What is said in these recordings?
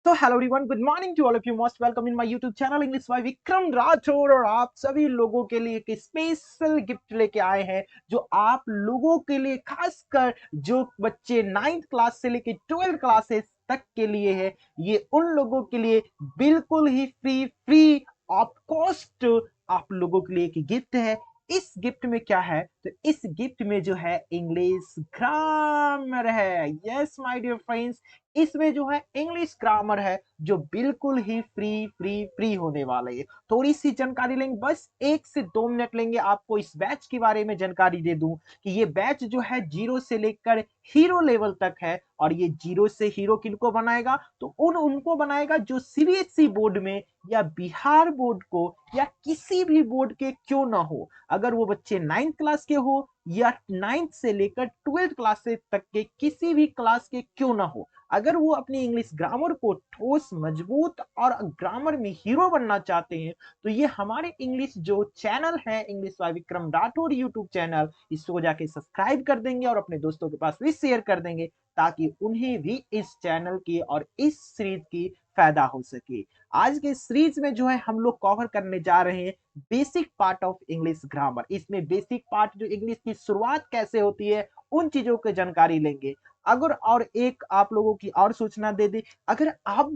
तो hello everyone, good morning to all of you. Most welcome in my YouTube channel English by Vikram Rathore. और आप सभी लोगों के लिए एक स्पेशल गिफ्ट लेके आए हैं जो आप लोगों के लिए, खासकर जो बच्चे 9th क्लास से लेके 12th क्लासेस तक के लिए है। ये उन लोगों के लिए बिल्कुल ही फ्री ऑफ कॉस्ट आप लोगों के लिए एक गिफ्ट है। इस गिफ्ट में क्या है, तो इस गिफ्ट में जो है इंग्लिश ग्रामर है। यस माय डियर फ्रेंड्स, इसमें जो है इंग्लिश ग्रामर है जो बिल्कुल ही फ्री होने वाला है। थोड़ी सी जानकारी लेंगे, बस 1 से 2 मिनट लेंगे। आपको इस बैच के बारे में जानकारी दे दूं कि ये बैच जो है 0 से लेकर हीरो लेवल तक है। और ये 0 से हीरो किनको बनाएगा, तो उनको बनाएगा जो सीबीएसई बोर्ड में या बिहार बोर्ड को या किसी भी बोर्ड के क्यों ना हो, अगर वो बच्चे 9th क्लास के हो या 9th से लेकर 12th क्लास तक के किसी भी क्लास के क्यों ना हो, अगर वो अपनी इंग्लिश ग्रामर को ठोस, मजबूत और ग्रामर में हीरो बनना चाहते हैं, तो ये हमारे इंग्लिश जो चैनल है, English by Vikram Rathore YouTube channel, इसको जाके सब्सक्राइब कर देंगे और अपने दोस्तों के पास भी शेयर कर देंगे ताकि उन्हें भी इस चैनल की और इस सीरीज की फायदा हो सके। आज के सीरीज में जो है हम लोग कवर करने जा रहे हैं basic part of English grammar. इसमें बेसिक पार्ट जो इंग्लिश की शुरुआत कैसे होती है, उन चीजों की जानकारी लेंगे। अगर और एक आप लोगों की और सूचना दे दे, अगर आप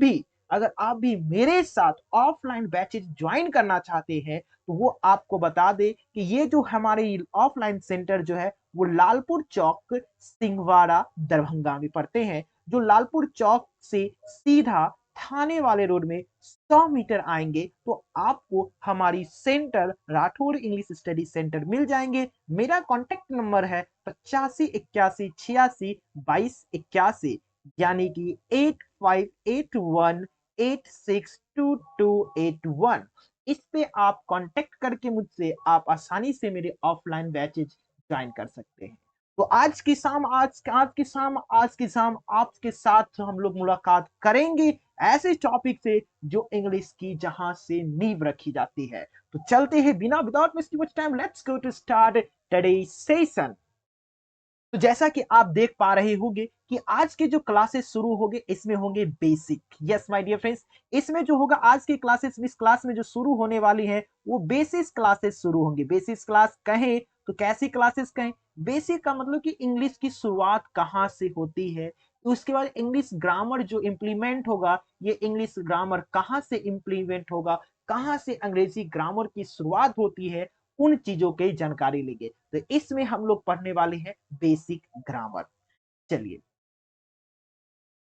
भी मेरे साथ ऑफलाइन बैचेस ज्वाइन करना चाहते हैं, तो वो आपको बता दे कि ये जो हमारे ऑफलाइन सेंटर जो है वो लालपुर चौक, सिंहवाड़ा, दरभंगा में पड़ते हैं। जो लालपुर चौक से सीधा थाने वाले रोड में 100 मीटर आएंगे तो आपको हमारी centre Rathore English study centre मिल जाएंगे। मेरा कॉन्टेक्ट नंबर है 85 81 86 22 81, यानी कि 8581862281। इस पे आप कांटेक्ट करके मुझसे आप आसानी से मेरे ऑफलाइन बैचेज ज्वाइन कर सकते हैं। तो आज की शाम आपके साथ हम लोग मुलाकात करेंगे ऐसे टॉपिक से जो इंग्लिश की जहां से नींव रखी जाती है। तो चलते हैं बिना without wasting much time, let's go to start today session. तो जैसा कि आप देख पा रहे होंगे कि आज के जो क्लासेस शुरू होंगे इसमें होंगे basic. Yes my dear friends, इसमें जो होगा आज की क्लासेस, इस क्लास में जो शुरू होने वाली है वो बेसिक क्लासेस शुरू होंगी। बेसिक क्लास कहें तो कैसी क्लासेस कहें, बेसिक का मतलब कि इंग्लिश की शुरुआत कहां से होती है, तो उसके बाद इंग्लिश ग्रामर जो इंप्लीमेंट होगा, ये इंग्लिश ग्रामर कहां से इंप्लीमेंट होगा, कहां से अंग्रेजी ग्रामर की शुरुआत होती है, उन चीजों की जानकारी लेंगे। तो इसमें हम लोग पढ़ने वाले हैं बेसिक ग्रामर। चलिए,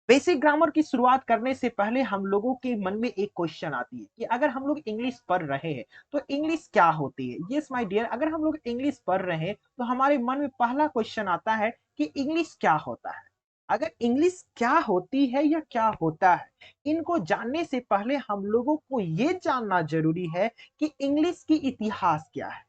बेसिक ग्रामर की शुरुआत करने से पहले हम लोगों के मन में एक क्वेश्चन आती है कि अगर हम लोग इंग्लिश पढ़ रहे हैं तो इंग्लिश क्या होती है। यस माय डियर, अगर हम लोग इंग्लिश पढ़ रहे हैं तो हमारे मन में पहला क्वेश्चन आता है कि इंग्लिश क्या होता है। अगर इंग्लिश क्या होती है या क्या होता है, इनको जानने से पहले हम लोगों को ये जानना जरूरी है कि इंग्लिश की इतिहास क्या है।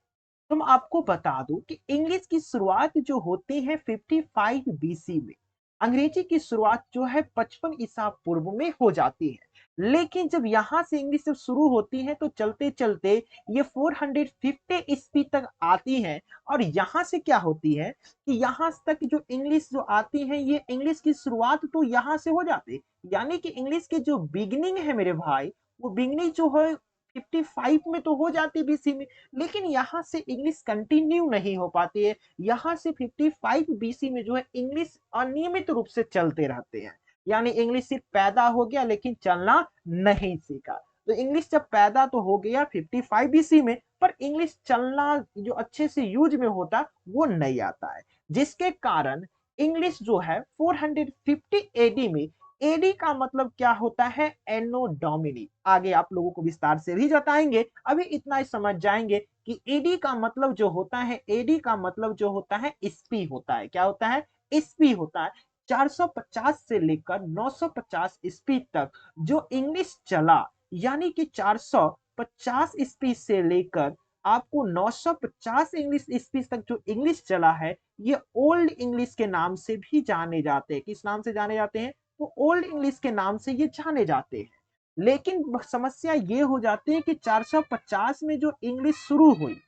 तुम आपको बता दूं कि इंग्लिश की शुरुआत जो होती है 55 बीसी में। अंग्रेजी की शुरुआत जो है 55 ईसा पूर्व में हो जाती है। लेकिन जब यहां से इंग्लिश जब शुरू होती है तो चलते चलते ये 450 ईस्वी तक आती है। और यहां से क्या होती है कि यहां तक जो इंग्लिश जो आती है, ये इंग्लिश की शुरुआत तो यहां से हो जाती है। यानी कि इंग्लिश के जो बिगनिंग है मेरे भाई, वो बिगनिंग जो है 55 में तो हो जाती बीसी में। लेकिन यहाँ से इंग्लिश कंटिन्यू नहीं हो पाती है। यहाँ से 55 बीसी में जो है इंग्लिश अनियमित रूप से चलते रहते हैं। यानी इंग्लिश सिर्फ पैदा हो गया लेकिन चलना नहीं सीखा। तो इंग्लिश जब पैदा तो हो गया 55 बीसी में, पर इंग्लिश चलना जो अच्छे से यूज में होता वो नहीं आता है। जिसके कारण इंग्लिश जो है 450 एडी में, एडी का मतलब क्या होता है, एनो डोमिनी, आगे आप लोगों को विस्तार से भी बताएंगे। अभी इतना ही समझ जाएंगे कि एडी का मतलब जो होता है, एडी का मतलब जो होता है ईस्वी होता है। क्या होता है, ईस्वी होता है। 450 से लेकर 950 ईस्वी तक जो इंग्लिश चला, यानी कि 450 ईस्वी से लेकर आपको 950 इंग्लिश ईस्वी तक जो इंग्लिश चला है, ये ओल्ड इंग्लिश के नाम से भी जाने जाते हैं। किस नाम से जाने जाते हैं, तो ओल्ड इंग्लिश के नाम से ये जाने जाते हैं। लेकिन समस्या ये हो जाती है कि 450 में जो इंग्लिश शुरू हुई,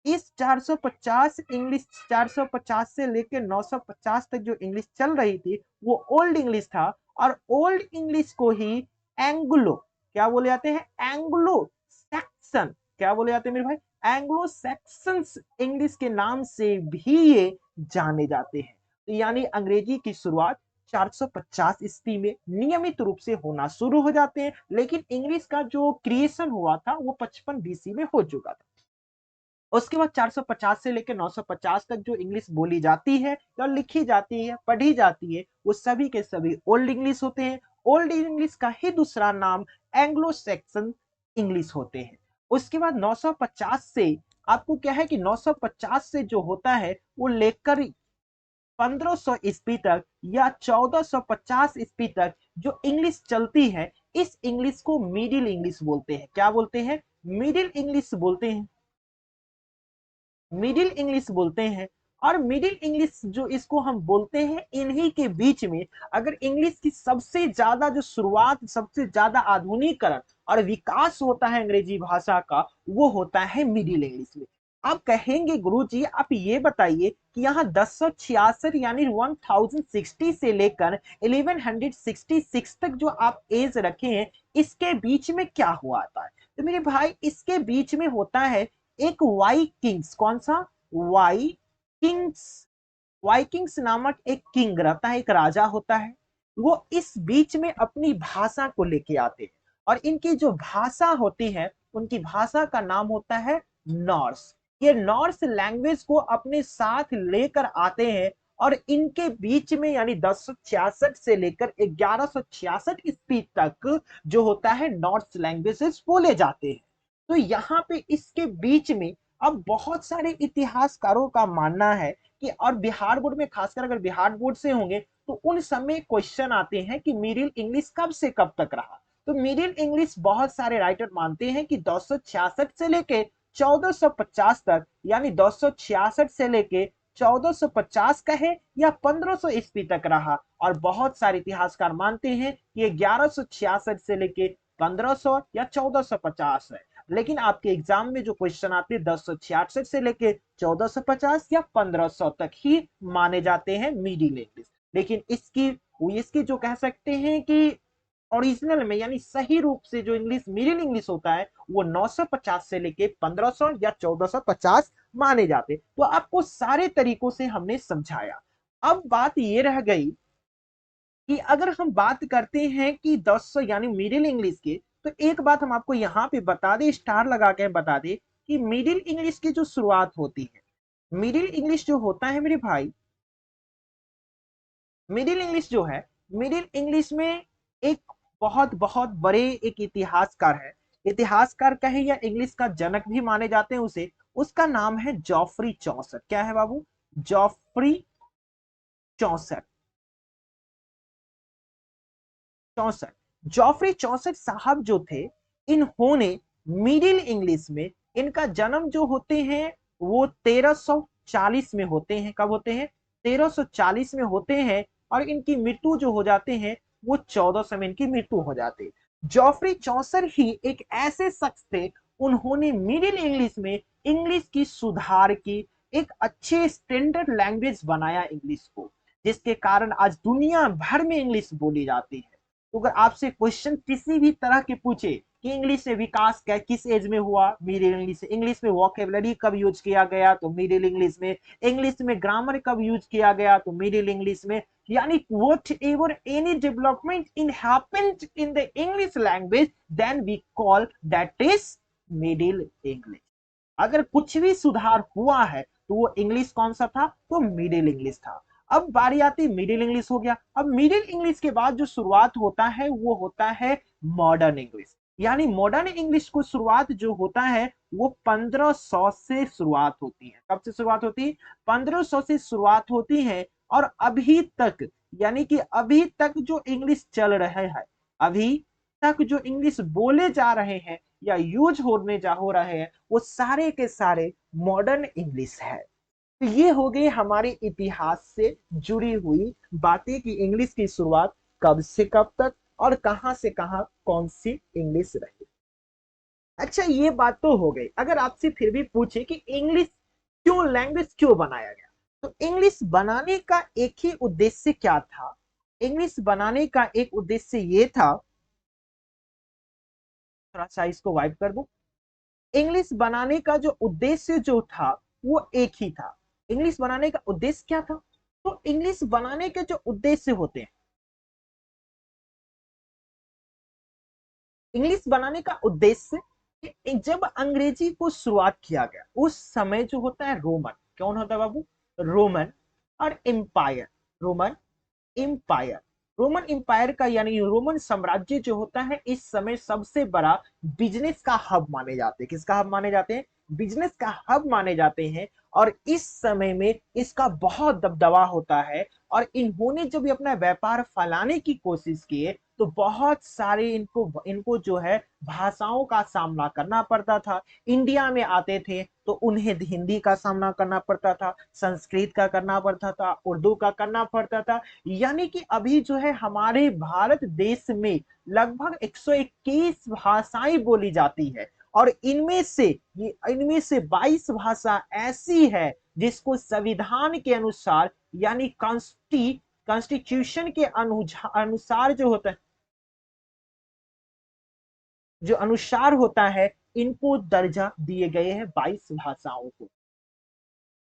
इस 450 इंग्लिश, 450 से लेकर 950 तक जो इंग्लिश चल रही थी वो ओल्ड इंग्लिश था। और ओल्ड इंग्लिश को ही एंग्लो क्या बोले जाते हैं, एंग्लो सैक्सन क्या बोले जाते हैं मेरे भाई, एंग्लो सैक्सन इंग्लिश के नाम से भी ये जाने जाते हैं। तो यानी अंग्रेजी की शुरुआत 450 ईस्वी में नियमित रूप से होना शुरू हो जाते हैं, लेकिन इंग्लिश का जो क्रिएशन हुआ था वो 55 बीसी में हो चुका था। उसके बाद 450 से लेकर 950 तक जो इंग्लिश बोली जाती है या लिखी जाती है, पढ़ी जाती है, वो सभी के सभी ओल्ड इंग्लिश होते हैं। ओल्ड इंग्लिश का ही दूसरा नाम एंग्लो सैक्सन इंग्लिश होते हैं। उसके बाद 950 से आपको क्या है कि 950 से जो होता है वो लेकर 1500 ईस्वी तक या 1450 ईस्वी तक जो इंग्लिश चलती है, इस इंग्लिश को मिडिल इंग्लिश बोलते हैं। क्या बोलते हैं, मिडिल इंग्लिश बोलते हैं, मिडिल इंग्लिश बोलते हैं। और मिडिल इंग्लिश जो इसको हम बोलते हैं, इन्हीं के बीच में अगर इंग्लिश की सबसे ज्यादा जो शुरुआत, सबसे ज्यादा आधुनिकीकरण और विकास होता है अंग्रेजी भाषा का, वो होता है मिडिल इंग्लिश में। आप कहेंगे गुरुजी आप ये बताइए कि यहाँ 1066 यानी 1060 से लेकर 1166 तक जो आप एज रखे हैं, इसके बीच में क्या हुआ था। तो मेरे भाई इसके बीच में होता है एक वाई किंग्स, कौन सा, वाई किंग्स, वाइकिंग्स नामक एक किंग रहता है, एक राजा होता है। वो इस बीच में अपनी भाषा को लेके आते हैं, और इनकी जो भाषा होती है उनकी भाषा का नाम होता है नॉर्स। ये नॉर्स लैंग्वेज को अपने साथ लेकर आते हैं, और इनके बीच में यानी 1066 से लेकर 1166 ईस्वी तक जो होता है नॉर्स लैंग्वेजेस बोले जाते हैं। तो यहाँ पे इसके बीच में अब बहुत सारे इतिहासकारों का मानना है कि, और बिहार बोर्ड में खासकर अगर बिहार बोर्ड से होंगे तो उन समय क्वेश्चन आते हैं कि मिडिल इंग्लिश कब से कब तक रहा। तो मिडिल इंग्लिश बहुत सारे राइटर मानते हैं कि 266 से लेके 1450 तक, यानी 266 से लेके 1450 कहे या 1500 ईस्वी तक रहा। और बहुत सारे इतिहासकार मानते हैं कि 1166 से लेके 1500 या 1450 है। लेकिन आपके एग्जाम में जो क्वेश्चन आते हैं 1066 से लेके 1450 या 1500 तक ही माने जाते हैं मिडिल इंग्लिश। लेकिन इसकी इसकी जो कह सकते हैं कि ओरिजिनल में यानी सही रूप से जो इंग्लिश मिडिल इंग्लिश होता है वो 950 से लेके 1500 या 1450 माने जाते। तो आपको सारे तरीकों से हमने समझाया। अब बात ये रह गई कि अगर हम बात करते हैं कि 10 यानी मिडिल इंग्लिश के, तो एक बात हम आपको यहाँ पे बता दें, स्टार लगा के बता दें कि मिडिल इंग्लिश की जो शुरुआत होती है, मिडिल इंग्लिश जो होता है मेरे भाई, मिडिल इंग्लिश जो है, मिडिल इंग्लिश में एक बहुत बहुत बड़े एक इतिहासकार है, इतिहासकार कहे या इंग्लिश का जनक भी माने जाते हैं उसे, उसका नाम है जॉफरी चौसर। क्या है बाबू, जॉफरी चौसर, चौसठ। जॉफरी चौसठ साहब जो थे, इन्होंने मिडिल इंग्लिश में, इनका जन्म जो होते हैं वो 1340 में होते हैं। कब होते हैं, 1340 में होते हैं। और इनकी मृत्यु जो हो जाते हैं वो 1400 में इनकी मृत्यु हो जाती है। जॉफरी चौसर ही एक ऐसे शख्स थे, उन्होंने मिडिल इंग्लिश में इंग्लिश की सुधार की, एक अच्छे स्टैंडर्ड लैंग्वेज बनाया इंग्लिश को, जिसके कारण आज दुनिया भर में इंग्लिश बोली जाती है। तो अगर आपसे क्वेश्चन किसी भी तरह के पूछे कि इंग्लिश में विकास क्या किस एज में हुआ, मिडिल इंग्लिश। इंग्लिश में वोकेबलरी कब यूज किया गया, तो मिडिल इंग्लिश में। इंग्लिश में ग्रामर कब यूज किया गया, तो मिडिल इंग्लिश में। यानी whatever any development in happened in the English language, then we call that is middle English. अगर कुछ भी सुधार हुआ है तो वो इंग्लिश कौन सा था, तो मिडिल इंग्लिश था। अब बारी आती मिडिल इंग्लिश हो गया। अब मिडिल इंग्लिश के बाद जो शुरुआत होता है वो होता है मॉडर्न इंग्लिश। यानी मॉडर्न इंग्लिश को शुरुआत जो होता है वो 1500 से शुरुआत होती है। कब से शुरुआत होती है, 1500 से शुरुआत होती है। और अभी तक, यानी कि अभी तक जो इंग्लिश चल रहे हैं, अभी तक जो इंग्लिश बोले जा रहे हैं या यूज होने जा हो रहे हैं, वो सारे के सारे मॉडर्न इंग्लिश है। तो ये हो गई हमारे इतिहास से जुड़ी हुई बातें कि इंग्लिश की शुरुआत कब से कब तक और कहां से कहां कौन सी इंग्लिश रही। अच्छा ये बात तो हो गई। अगर आपसे फिर भी पूछे कि इंग्लिश क्यों, लैंग्वेज क्यों बनाया गया, तो इंग्लिश बनाने का एक ही उद्देश्य क्या था, इंग्लिश बनाने का एक उद्देश्य ये था, थोड़ा सा इसको वाइप कर दो। इंग्लिश बनाने का जो उद्देश्य जो था वो एक ही था। इंग्लिश बनाने का उद्देश्य क्या था? तो इंग्लिश बनाने के जो उद्देश्य होते हैं, इंग्लिश बनाने का उद्देश्य कि जब अंग्रेजी को शुरुआत किया गया उस समय जो होता है रोमन, कौन होता है बाबू? रोमन और empire, Roman empire, Roman empire का यानी रोमन साम्राज्य जो होता है इस समय सबसे बड़ा बिजनेस का हब माने जाते हैं। किसका हब माने जाते हैं? बिजनेस का हब माने जाते हैं। और इस समय में इसका बहुत दबदबा होता है। और इन्होंने जब भी अपना व्यापार फैलाने की कोशिश किए तो बहुत सारे इनको इनको जो है भाषाओं का सामना करना पड़ता था। इंडिया में आते थे तो उन्हें हिंदी का सामना करना पड़ता था, संस्कृत का करना पड़ता था, उर्दू का करना पड़ता था। यानी कि अभी जो है हमारे भारत देश में लगभग 121 भाषाएं बोली जाती है। और इनमें से 22 भाषा ऐसी है जिसको संविधान के अनुसार यानी कॉन्स्टिट्यूशन के अनुसार जो होता है, जो अनुसार होता है, इनको दर्जा दिए गए हैं 22 भाषाओं को।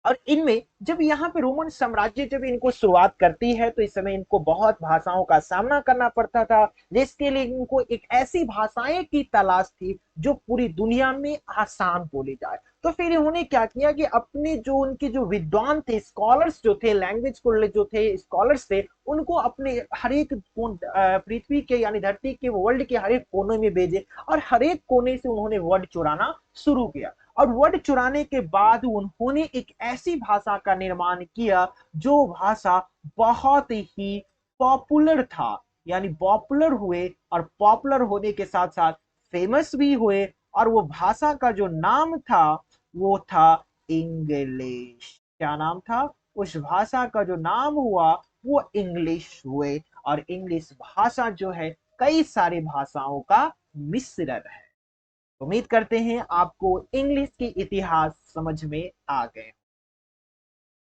और इनमें जब यहाँ पे रोमन साम्राज्य जब इनको शुरुआत करती है तो इस समय इनको बहुत भाषाओं का सामना करना पड़ता था, जिसके लिए इनको एक ऐसी भाषाएं की तलाश थी जो पूरी दुनिया में आसान बोली जाए। तो फिर इन्होंने क्या किया कि अपने जो उनके जो विद्वान थे, स्कॉलर्स जो थे, लैंग्वेज को जो थे स्कॉलर्स थे, उनको अपने हर एक पृथ्वी के यानी धरती के वर्ल्ड के हर एक कोने में भेजे और हर एक कोने से उन्होंने वर्ड चुराना शुरू किया। और वर्ड चुराने के बाद उन्होंने एक ऐसी भाषा का निर्माण किया जो भाषा बहुत ही पॉपुलर था, यानी पॉपुलर हुए और पॉपुलर होने के साथ साथ फेमस भी हुए। और वो भाषा का जो नाम था वो था इंग्लिश। क्या नाम था? उस भाषा का जो नाम हुआ वो इंग्लिश हुए। और इंग्लिश भाषा जो है कई सारी भाषाओं का मिश्रण है। उम्मीद करते हैं आपको इंग्लिश की इतिहास समझ में आ गए।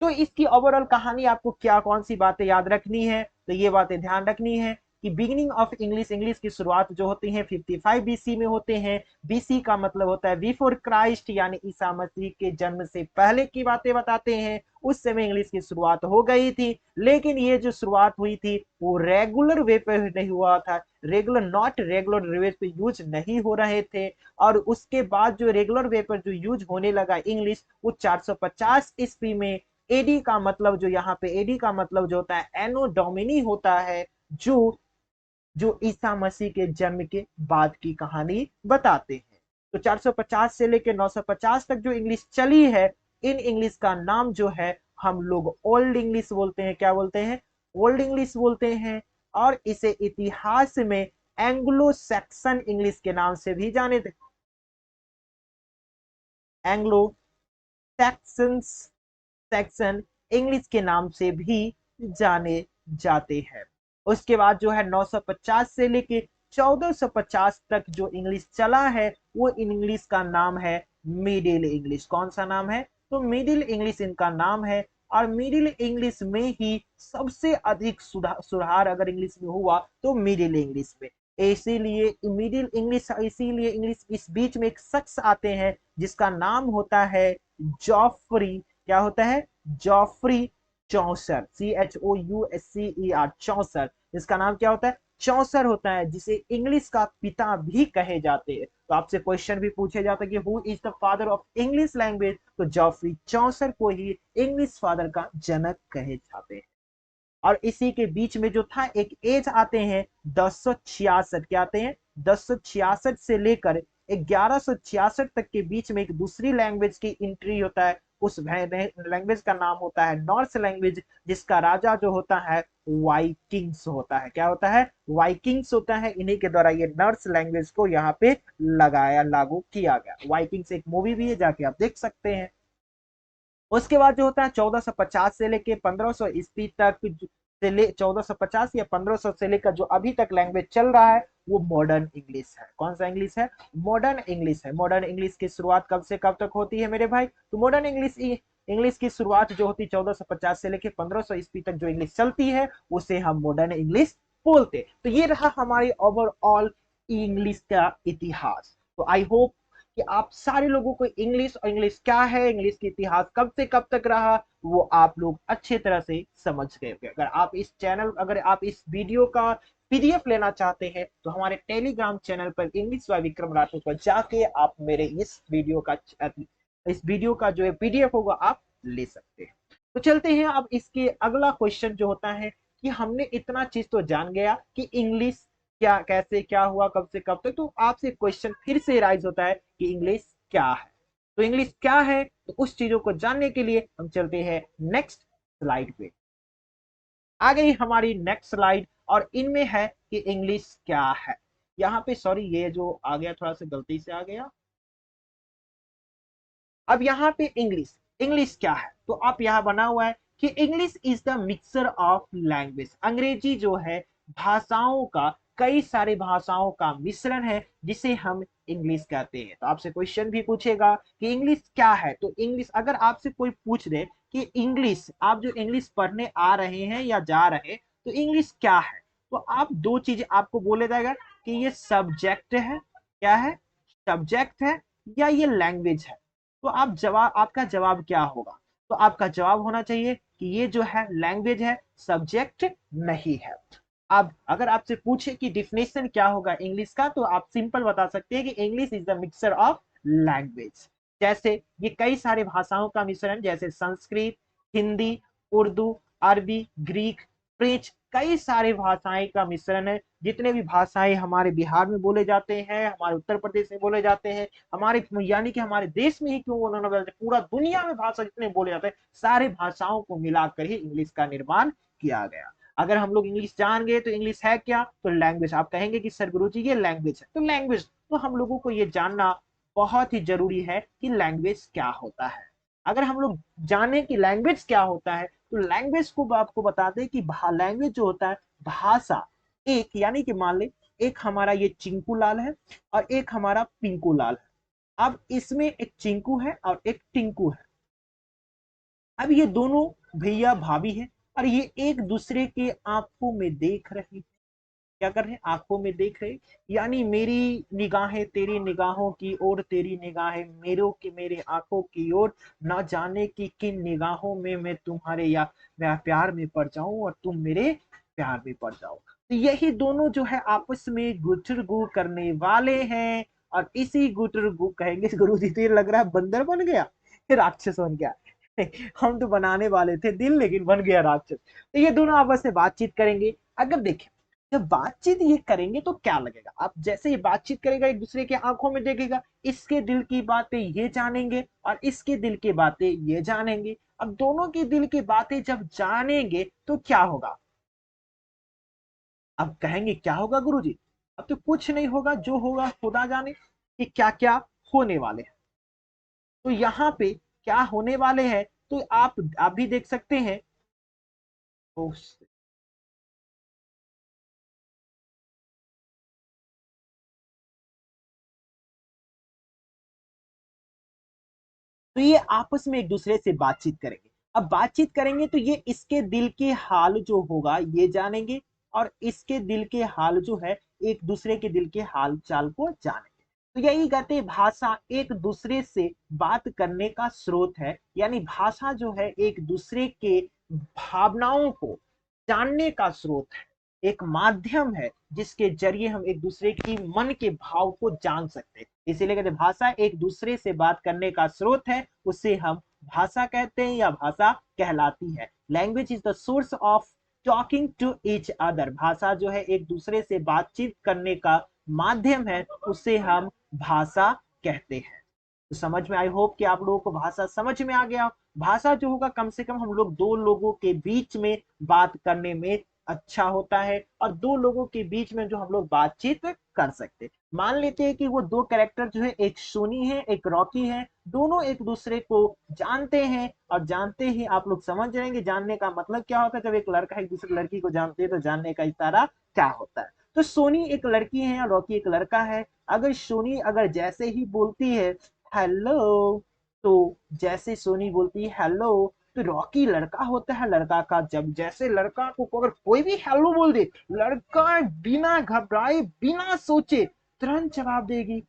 तो इसकी ओवरऑल कहानी आपको क्या कौन सी बातें याद रखनी है? तो ये बातें ध्यान रखनी है कि बिगिनिंग ऑफ इंग्लिश, इंग्लिश की शुरुआत जो होती है 55 बीसी में होते हैं। बीसी का मतलब होता है बिफोर क्राइस्ट, यानी ईसा मसीह के जन्म से पहले की बातें बताते हैं। उस समय इंग्लिश की शुरुआत हो गई थी, लेकिन ये जो शुरुआत हुई थी वो रेगुलर वे पे नहीं हुआ था, रेगुलर नॉट रेगुलर वे पे यूज नहीं हो रहे थे। और उसके बाद जो रेगुलर वे पर जो यूज होने लगा इंग्लिश, वो 450 ईस्वी में। एडी का मतलब जो यहाँ पे एडी का मतलब जो होता है एनो डोमिनी होता है, जो जो ईसा मसीह के जन्म के बाद की कहानी बताते हैं। तो 450 से लेकर 950 तक जो इंग्लिश चली है, इन इंग्लिश का नाम जो है हम लोग ओल्ड इंग्लिश बोलते हैं। क्या बोलते हैं? ओल्ड इंग्लिश बोलते हैं। और इसे इतिहास में एंग्लो सैक्सन इंग्लिश के नाम से भी जाने, एंग्लो सैक्सन सेक्शन इंग्लिश के नाम से भी जाने जाते हैं। उसके बाद जो है 950 से लेके 1450 तक जो इंग्लिश चला है वो इंग्लिश का नाम है मिडिल इंग्लिश। कौन सा नाम है? तो मिडिल इंग्लिश इनका नाम है। और मिडिल इंग्लिश में ही सबसे अधिक सुधार अगर इंग्लिश में हुआ तो मिडिल इंग्लिश में। इसीलिए मिडिल इंग्लिश, इसीलिए इंग्लिश इस बीच में एक शख्स आते हैं जिसका नाम होता है जॉफरी। क्या होता है? जॉफरी चौसर, CHOUSCER, चौसर। इसका नाम क्या होता है? चौसर होता है, जिसे इंग्लिश का पिता भी कहे जाते हैं। तो आपसे क्वेश्चन भी पूछे जाता है कि who is the father of English language, तो जॉफरी चौसर को ही इंग्लिश फादर का जनक कहे जाते हैं। और इसी के बीच में जो था एक एज आते हैं 1066। क्या आते हैं? 1066 से लेकर 1166 तक के बीच में एक दूसरी लैंग्वेज की एंट्री होता है। उस लैंग्वेज का नाम होता है नॉर्स लैंग्वेज, जिसका राजा जो होता है वाइकिंग्स होता है। क्या होता है? वाइकिंग्स होता है। इन्हीं के द्वारा ये नॉर्स लैंग्वेज को यहाँ पे लागू किया गया। वाइकिंग्स एक मूवी भी है, जाके आप देख सकते हैं। उसके बाद जो होता है 1450 से लेके 1500 ईस्वी तक, 1450 या 1500 से लेकर जो अभी तक लैंग्वेज चल रहा है वो मॉडर्न इंग्लिश है। कौन सा इंग्लिश है? मॉडर्न इंग्लिश है। मॉडर्न इंग्लिश की शुरुआत कब से कब तक होती है मेरे भाई? तो मॉडर्न इंग्लिश इंग्लिश की शुरुआत जो होती 1450 से लेकर 1500 ईस्वी तक जो इंग्लिश चलती है उसे हम मॉडर्न इंग्लिश बोलते। तो ये रहा हमारी ओवरऑल इंग्लिश का इतिहास। तो आई होप कि आप सारे लोगों को इंग्लिश और इंग्लिश क्या है, इंग्लिश की इतिहास कब से कब तक रहा, वो आप लोग अच्छे तरह से समझ गए। अगर आप इस वीडियो का पीडीएफ लेना चाहते हैं तो हमारे टेलीग्राम चैनल पर इंग्लिश बाय विक्रम राठौर पर जाके आप मेरे इस वीडियो का जो है पीडीएफ होगा आप ले सकते हैं। तो चलते हैं अब इसके अगला क्वेश्चन जो होता है कि हमने इतना चीज तो जान गया कि इंग्लिश क्या, कैसे, क्या हुआ, कब से कब तक। तो आपसे क्वेश्चन फिर से राइज होता है कि इंग्लिश क्या है। तो इंग्लिश क्या है, तो उस चीजों को जानने के लिए हम चलते हैं नेक्स्ट स्लाइड पे। आ गई हमारी नेक्स्ट स्लाइड और इनमें है कि इंग्लिश क्या है। यहाँ पे सॉरी ये जो आ गया थोड़ा सा गलती से आ गया। अब यहाँ पे इंग्लिश, इंग्लिश क्या है, तो आप यहाँ बना हुआ है कि English is the mixer of language. अंग्रेजी जो है भाषाओं का, कई सारी भाषाओं का मिश्रण है जिसे हम इंग्लिश कहते हैं। तो आपसे क्वेश्चन भी पूछेगा कि इंग्लिश क्या है। तो इंग्लिश अगर आपसे कोई पूछ दे कि इंग्लिश, आप जो इंग्लिश पढ़ने आ रहे हैं या जा रहे हैं, तो इंग्लिश क्या है, तो आप दो चीजें आपको बोले जाएगा कि ये सब्जेक्ट है, क्या है, सब्जेक्ट है, या ये लैंग्वेज है। तो आपका जवाब क्या होगा, तो आपका जवाब होना चाहिए कि ये जो है लैंग्वेज है, सब्जेक्ट नहीं है। अब अगर आपसे पूछे कि डिफिनेशन क्या होगा इंग्लिश का, तो आप सिंपल बता सकते हैं कि English is the mixer of language. जैसे ये कई सारे भाषाओं का मिश्रण, जैसे संस्कृत, हिंदी, उर्दू, अरबी, ग्रीक, फ्रेंच, कई सारे भाषाएं का मिश्रण है। जितने भी भाषाएं हमारे बिहार में बोले जाते हैं, हमारे उत्तर प्रदेश में बोले जाते हैं, हमारे यानी कि हमारे देश में ही क्यों उन्होंने बोले, पूरा दुनिया में भाषा जितने बोले जाते हैं, सारे भाषाओं को मिलाकर ही इंग्लिश का निर्माण किया गया। अगर हम लोग इंग्लिश जान गए तो इंग्लिश है क्या, तो लैंग्वेज। आप कहेंगे कि सर गुरु जी ये लैंग्वेज है, तो लैंग्वेज, तो हम लोगों को ये जानना बहुत ही जरूरी है कि लैंग्वेज क्या होता है। अगर हम लोग जाने कि लैंग्वेज क्या होता है, तो लैंग्वेज को आपको बता दें कि लैंग्वेज जो होता है भाषा, एक यानी कि मान ले एक हमारा ये चिंकू लाल है और एक हमारा पिंकू लाल है। अब इसमें एक चिंकू है और एक टिंकू है। अब ये दोनों भैया भाभी हैं और ये एक दूसरे के आंखों में देख रहे हैं। क्या कर रहे हैं, आंखों में देख रहे, यानी मेरी निगाहें तेरी निगाहों की ओर, तेरी निगाहें मेरे आंखों की ओर, ना जाने की किन निगाहों में मैं तुम्हारे या मैं प्यार में पड़ जाऊं और तुम मेरे प्यार में पड़ जाओ। तो यही दोनों जो है आपस में गुटरगू करने वाले हैं और इसी गुटरगू कहेंगे गुरु जी तो लग रहा है बंदर बन गया, राक्षस बन गया। हम तो बनाने वाले थे दिल लेकिन बन गया राक्षस। तो ये दोनों आपस में बातचीत करेंगे। अगर देखें जब बातचीत ये करेंगे तो क्या लगेगा, आप जैसे ये बातचीत करेगा एक दूसरे के आंखों में देखेगा, इसके दिल की बातें ये जानेंगे और इसके दिल की बातें ये जानेंगे। अब दोनों की दिल की बातें जब जानेंगे तो क्या होगा, अब कहेंगे क्या होगा गुरुजी, अब तो कुछ नहीं होगा, जो होगा खुदा जाने कि क्या क्या होने वाले हैं। तो यहाँ पे क्या होने वाले हैं, तो आप भी देख सकते हैं। तो ये आपस में एक दूसरे से बातचीत करेंगे। अब बातचीत करेंगे तो ये इसके दिल के हाल जो होगा ये जानेंगे और इसके दिल के हाल जो है एक दूसरे के दिल के हाल चाल को जानेंगे। तो यही कहते हैं भाषा एक दूसरे से बात करने का स्रोत है, यानी भाषा जो है एक दूसरे के भावनाओं को जानने का स्रोत है, एक माध्यम है जिसके जरिए हम एक दूसरे की मन के भाव को जान सकते हैं। इसीलिए कहते हैं भाषा एक दूसरे से बात करने का स्रोत है, उसे हम भाषा कहते हैं या भाषा कहलाती है। Language is the source of talking to each other. भाषा जो है एक दूसरे से बातचीत करने का माध्यम है, उसे हम भाषा कहते हैं। तो समझ में, आई होप कि आप लोगों को भाषा समझ में आ गया। भाषा जो होगा कम से कम हम लोग दो लोगों के बीच में बात करने में अच्छा होता है और दो लोगों के बीच में जो हम लोग बातचीत कर सकते हैं। मान लेते हैं कि वो दो कैरेक्टर जो है एक सोनी है एक रॉकी है, दोनों एक दूसरे को जानते हैं और जानते ही आप लोग समझ जाएंगे जानने का मतलब क्या होता है। जब एक लड़का एक दूसरी लड़की को जानते हैं तो जानने का इशारा क्या होता है। तो सोनी एक लड़की है और रॉकी एक लड़का है। अगर सोनी अगर जैसे ही बोलती है हेलो, तो जैसे सोनी बोलती है हेलो, तो रॉकी लड़का होता है, लड़का का जब जैसे लड़का को अगर कोई भी हेलो बोल दे, लड़का बिना घबराए बिना सोचे तुरंत जवाब देगी,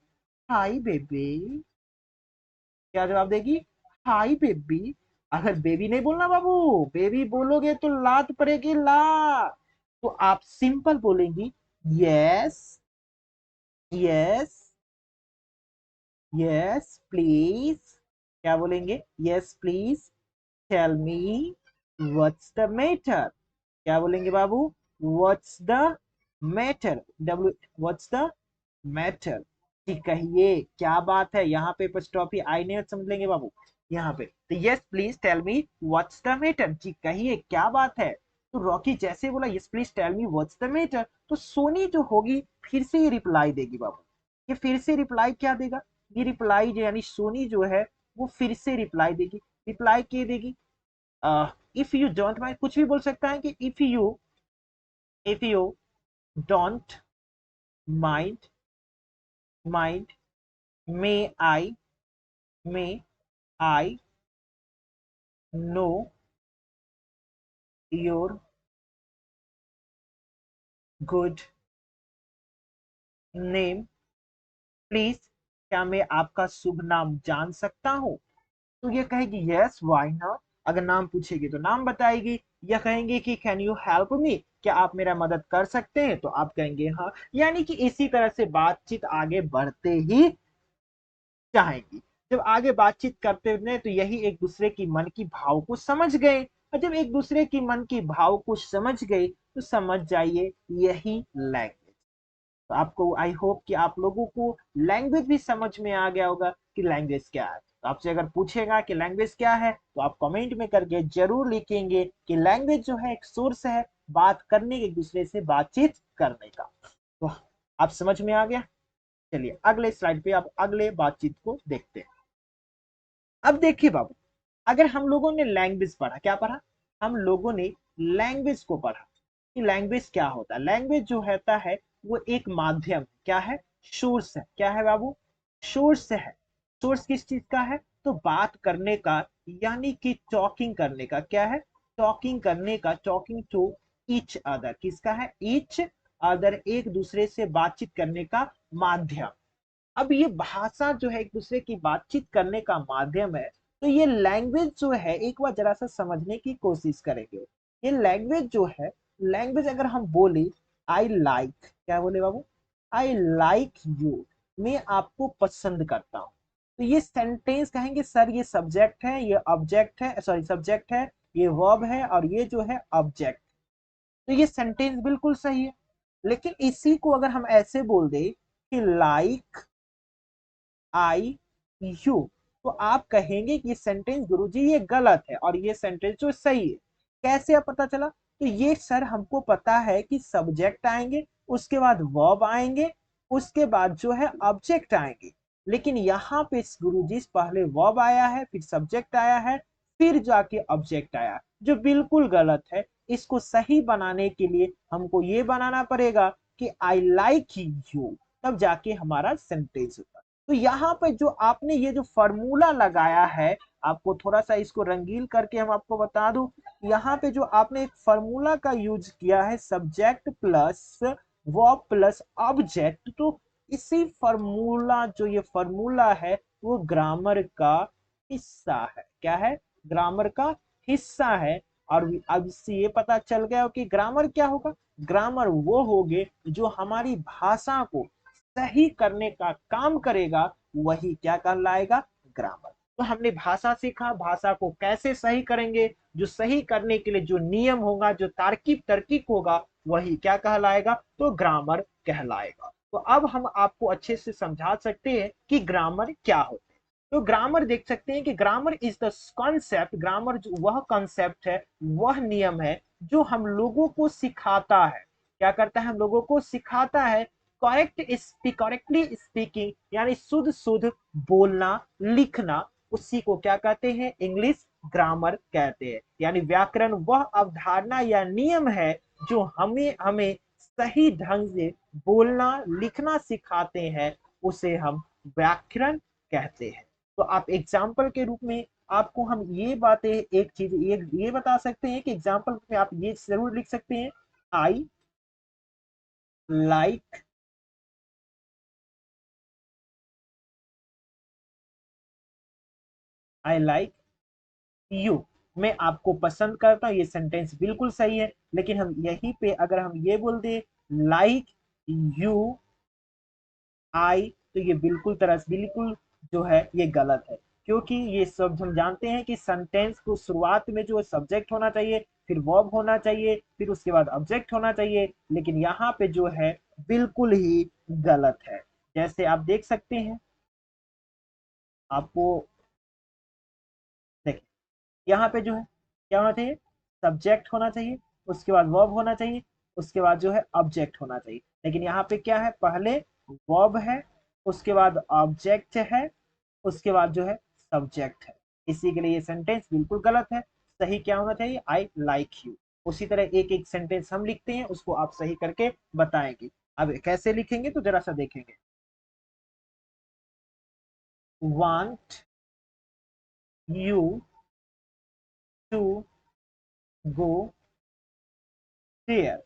हाय बेबी। क्या जवाब देगी? Hi baby. अगर बेबी नहीं बोलना बाबू, बेबी बोलोगे तो लात पड़ेगी ला। तो आप सिंपल बोलेंगी यस, यस, यस प्लीज। क्या बोलेंगे? Yes please tell me what's the matter. क्या बोलेंगे बाबू? What's the matter, W, what's the matter. ठीक कहिए क्या बात है, यहाँ पे स्टॉपी आई नहीं समझ लेंगे बाबू। यहाँ पे तो yes please tell me what's the matter, जी कहिए क्या बात है। तो रॉकी जैसे बोला yes please tell me what's the matter, तो सोनी जो होगी फिर से ये रिप्लाई देगी बाबू। ये फिर से रिप्लाई क्या देगा? ये रिप्लाई जो यानी सोनी जो है वो फिर से रिप्लाई देगी। रिप्लाई क्या देगी? इफ यू डोंट माइंड, कुछ भी बोल सकता है कि if you don't mind, mind, may I, may I know your good name please, क्या मैं आपका शुभ नाम जान सकता हूँ? तो ये कहेगी यस व्हाई नॉट। अगर नाम पूछेगी तो नाम बताएगी, या कहेंगे कि कैन यू हेल्प मी, क्या आप मेरा मदद कर सकते हैं, तो आप कहेंगे हाँ। यानी कि इसी तरह से बातचीत आगे बढ़ते ही जाएंगी। जब आगे बातचीत करते हैं तो यही एक दूसरे की मन की भाव को समझ गए, और जब एक दूसरे की मन की भाव को समझ गए तो समझ जाइए यही लैंग्वेज। तो आपको आई होप कि आप लोगों को लैंग्वेज भी समझ में आ गया होगा कि लैंग्वेज क्या है। तो आपसे अगर पूछेगा कि लैंग्वेज क्या है तो आप कमेंट में करके जरूर लिखेंगे कि लैंग्वेज जो है एक सोर्स है बात करने के, एक दूसरे से बातचीत करने का। तो आप समझ में आ गया। चलिए अगले स्लाइड पे आप अगले बातचीत को देखते हैं। अब देखिए बाबू, अगर हम लोगों ने लैंग्वेज पढ़ा, क्या पढ़ा? हम लोगों ने लैंग्वेज को पढ़ा कि लैंग्वेज क्या होता है। लैंग्वेज जो होता है वो एक माध्यम, क्या है? सोर्स है। क्या है बाबू? सोर्स है। सोर्स किस चीज का है? तो बात करने का, यानी कि टॉकिंग करने का। क्या है? टॉकिंग करने का, टॉकिंग टू ईच अदर। किसका है? ईच अदर, एक दूसरे से बातचीत करने का माध्यम। अब ये भाषा जो है एक दूसरे की बातचीत करने का माध्यम है, तो ये लैंग्वेज जो है एक बार जरा सा समझने की कोशिश करेंगे। ये लैंग्वेज जो है, लैंग्वेज अगर हम बोले आई लाइक, क्या बोले बाबू? आई लाइक यू, मैं आपको पसंद करता हूँ। तो ये सेंटेंस कहेंगे सर ये सब्जेक्ट है, ये ऑब्जेक्ट है, सॉरी सब्जेक्ट है, ये वर्ब है, और ये जो है ऑब्जेक्ट। तो ये सेंटेंस बिल्कुल सही है। लेकिन इसी को अगर हम ऐसे बोल दे कि लाइक आई यू, तो आप कहेंगे कि ये सेंटेंस गुरुजी ये गलत है और ये सेंटेंस जो सही है। कैसे आप पता चला? तो ये सर हमको पता है कि सब्जेक्ट आएंगे, उसके बाद वर्ब आएंगे, उसके बाद जो है ऑब्जेक्ट आएंगे। लेकिन यहाँ पे गुरुजी पहले वर्ब आया है, फिर सब्जेक्ट आया है, फिर जाके ऑब्जेक्ट आया, जो बिल्कुल गलत है। इसको सही बनाने के लिए हमको ये बनाना पड़ेगा कि आई लाइक यू, तब जाके हमारा सेंटेंस होता है। तो यहाँ पे जो आपने ये जो फॉर्मूला लगाया है, आपको थोड़ा सा इसको रंगीन करके हम आपको बता दूं, यहाँ पे जो आपने एक फॉर्मूला का यूज किया है, subject plus verb plus object, तो इसी फॉर्मूला, जो ये फॉर्मूला है वो ग्रामर का हिस्सा है। क्या है? ग्रामर का हिस्सा है। और अब इससे ये पता चल गया कि ग्रामर क्या होगा? ग्रामर वो होगे जो हमारी भाषा को सही करने का काम करेगा, वही क्या कहलाएगा? ग्रामर। तो हमने भाषा सीखा, भाषा को कैसे सही करेंगे, जो सही करने के लिए जो नियम होगा, जो तार्किक तर्कीक होगा, वही क्या कहलाएगा? तो ग्रामर कहलाएगा। तो अब हम आपको अच्छे से समझा सकते हैं कि ग्रामर क्या होता है। तो ग्रामर देख सकते हैं कि grammar is the concept, grammar जो वह कॉन्सेप्ट है, वह नियम है जो हम लोगों को सिखाता है। क्या करता है? हम लोगों को सिखाता है करेक्टली स्पीकिंग, यानी शुद्ध शुद्ध बोलना लिखना, उसी को क्या कहते हैं? इंग्लिश ग्रामर कहते हैं। यानी व्याकरण वह अवधारणा या नियम है जो हमें हमें सही ढंग से बोलना लिखना सिखाते हैं, उसे हम व्याकरण कहते हैं। तो आप एग्जाम्पल के रूप में आपको हम ये बातें एक चीज ये बता सकते हैं कि एग्जाम्पल में आप ये जरूर लिख सकते हैं, I like I like you, मैं आपको पसंद करता हूँ, ये सेंटेंस बिल्कुल सही है। लेकिन हम यहीं पे अगर हम ये बोल दे लाइक यू आई, तो ये बिल्कुल जो है ये गलत है, क्योंकि ये सब हम जानते हैं कि सेंटेंस को शुरुआत में जो है सब्जेक्ट होना चाहिए, फिर वर्ब होना चाहिए, फिर उसके बाद ऑब्जेक्ट होना चाहिए, लेकिन यहाँ पे जो है बिल्कुल ही गलत है। जैसे आप देख सकते हैं, आपको देखिए यहाँ पे जो है क्या होना चाहिए, सब्जेक्ट होना चाहिए, उसके बाद वर्ब होना चाहिए, उसके बाद जो है ऑब्जेक्ट होना चाहिए। लेकिन यहाँ पे क्या है, पहले वर्ब है, उसके बाद ऑब्जेक्ट है, उसके बाद जो है सब्जेक्ट है। इसी के लिए ये सेंटेंस बिल्कुल गलत है। सही क्या होना चाहिए, आई लाइक यू। उसी तरह एक एक सेंटेंस हम लिखते हैं, उसको आप सही करके बताएंगे। अब कैसे लिखेंगे तो जरा सा देखेंगे। Want you to go there.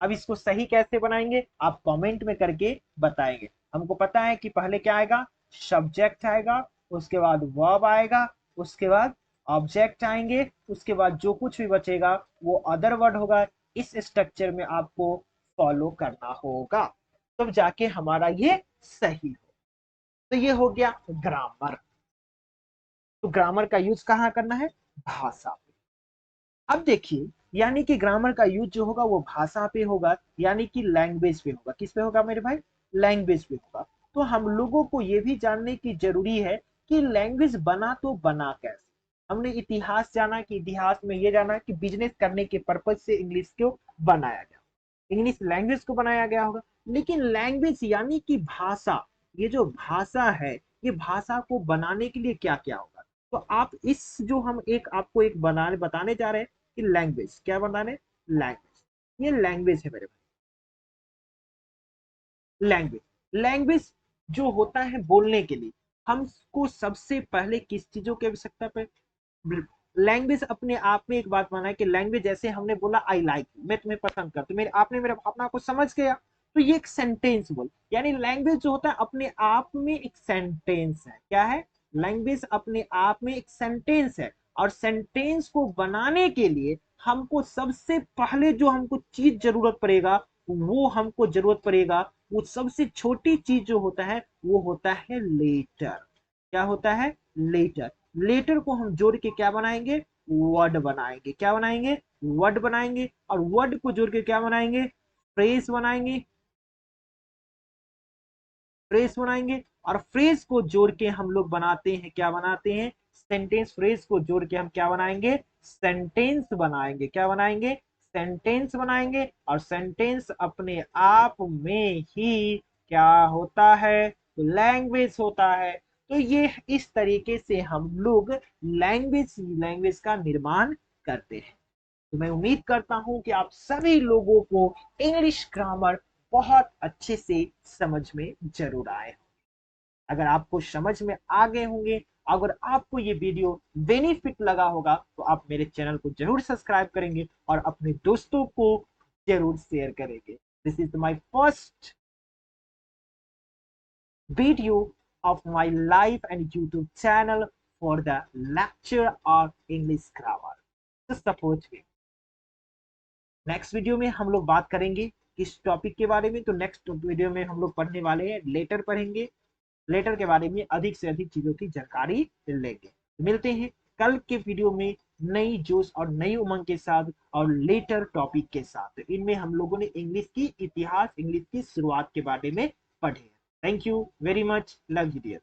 अब इसको सही कैसे बनाएंगे आप कमेंट में करके बताएंगे। हमको पता है कि पहले क्या आएगा, सब्जेक्ट आएगा, उसके बाद वर्ब आएगा, उसके बाद ऑब्जेक्ट आएंगे, उसके बाद जो कुछ भी बचेगा वो अदर वर्ड होगा। इस स्ट्रक्चर में आपको फॉलो करना होगा, तब जाके हमारा ये सही हो। तो ये हो गया ग्रामर। तो ग्रामर का यूज कहाँ करना है, भाषा पे। अब देखिए, यानी कि ग्रामर का यूज जो होगा वो भाषा पे होगा, यानी कि लैंग्वेज पे होगा। किस पे होगा मेरे भाई, लैंग्वेज पे होगा। तो हम लोगों को ये भी जानने की जरूरी है कि लैंग्वेज बना तो बना कैसे। हमने इतिहास जाना कि इतिहास में ये जाना कि बिजनेस करने के पर्पज से इंग्लिश को बनाया गया, इंग्लिश लैंग्वेज को बनाया गया होगा। लेकिन लैंग्वेज यानी कि भाषा, ये जो भाषा है, ये भाषा को बनाने के लिए क्या क्या होगा। तो आप इस जो हम एक आपको एक बनाने बताने जा रहे हैं कि लैंग्वेज क्या बनाने, लैंग्वेज, ये लैंग्वेज है मेरे भाई। लैंग्वेज, लैंग्वेज जो होता है बोलने के लिए, हमको सबसे पहले किस चीजों की आवश्यकता पे, लैंग्वेज अपने आप में एक बात माना है कि लैंग्वेज, जैसे हमने बोला आई लाइक, मैं तुम्हें पसंद करता हूं, मेरे आपने मेरा अपना को समझ गया, तो ये एक सेंटेंस बोल, यानी लैंग्वेज जो होता है अपने आप में एक सेंटेंस है। क्या है, लैंग्वेज अपने आप में एक सेंटेंस है। और सेंटेंस को बनाने के लिए हमको सबसे पहले जो हमको चीज जरूरत पड़ेगा, वो सबसे छोटी चीज जो होता है वो होता है लेटर। क्या होता है, लेटर। लेटर को हम जोड़ के क्या बनाएंगे, वर्ड बनाएंगे। क्या बनाएंगे, वर्ड बनाएंगे। और वर्ड को जोड़ के क्या बनाएंगे, फ्रेज बनाएंगे। फ्रेज बनाएंगे, और फ्रेज को जोड़ के हम लोग बनाते हैं, क्या बनाते हैं, सेंटेंस। फ्रेज को जोड़ के हम क्या बनाएंगे, सेंटेंस बनाएंगे। क्या बनाएंगे, सेंटेंस बनाएंगे। और सेंटेंस अपने आप में ही क्या होता है, लैंग्वेज होता है। तो ये इस तरीके से हम लोग लैंग्वेज का निर्माण करते हैं। तो मैं उम्मीद करता हूं कि आप सभी लोगों को इंग्लिश ग्रामर बहुत अच्छे से समझ में जरूर आए। अगर आपको समझ में आ गए होंगे, अगर आपको ये वीडियो बेनिफिट लगा होगा, तो आप मेरे चैनल को जरूर सब्सक्राइब करेंगे और अपने दोस्तों को जरूर शेयर करेंगे। This is my first video of my life and YouTube channel for the lecture of English grammar. So support me. Next video में हम लोग बात करेंगे किस टॉपिक के बारे में, तो नेक्स्ट वीडियो में हम लोग पढ़ने वाले हैं लेटर पढ़ेंगे। लेटर के बारे में अधिक से अधिक चीजों की जानकारी लेंगे। मिलते हैं कल के वीडियो में नई जोश और नई उमंग के साथ और लेटर टॉपिक के साथ। इनमें हम लोगों ने इंग्लिश की इतिहास, इंग्लिश की शुरुआत के बारे में पढ़े। Thank you very much, love you dear.